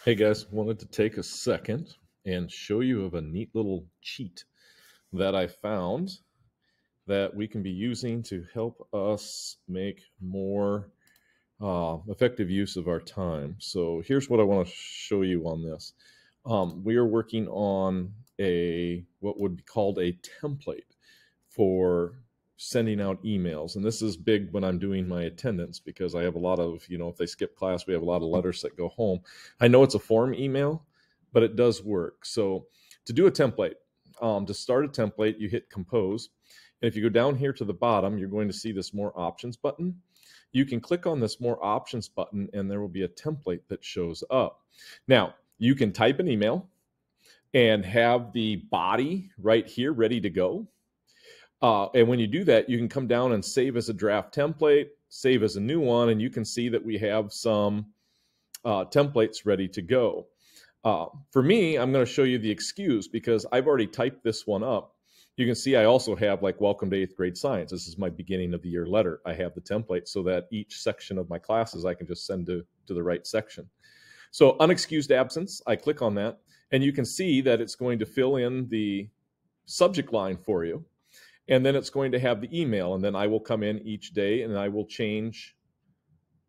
Hey guys, wanted to take a second and show you of a neat little cheat that I found that we can be using to help us make more effective use of our time. So here's what I want to show you on this. We are working on a what would be called a template for sending out emails. And this is big when I'm doing my attendance because I have a lot of, if they skip class, we have a lot of letters that go home. I know it's a form email, but it does work. So to do a template, to start a template, you hit compose. And if you go down here to the bottom, you're going to see this more options button. You can click on this more options button and there will be a template that shows up. Now, you can type an email and have the body right here ready to go. And when you do that, you can come down and save as a draft template, save as a new one, and you can see that we have some templates ready to go. For me, I'm going to show you the excuse because I've already typed this one up. You can see I also have like welcome to 8th grade science. This is my beginning of the year letter. I have the template so that each section of my classes I can just send to the right section. So unexcused absence, I click on that and you can see that it's going to fill in the subject line for you. And then it's going to have the email, and then I will come in each day and I will change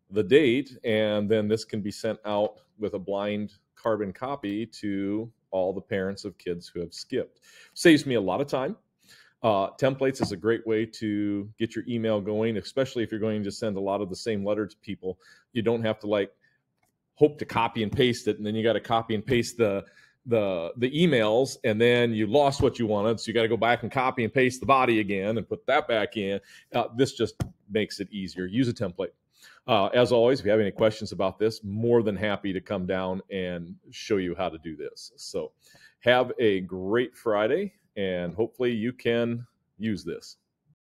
the date, and then this can be sent out with a blind carbon copy to all the parents of kids who have skipped. Saves me a lot of time. Templates is a great way to get your email going, especially if you're going to send a lot of the same letter to people. You don't have to hope to copy and paste it, and then you got to copy and paste the emails, and then you lost what you wanted, so you got to go back and copy and paste the body again and put that back in. This just makes it easier. Use a template. As always, if you have any questions about this, more than happy to come down and show you how to do this. So have a great Friday, and hopefully you can use this.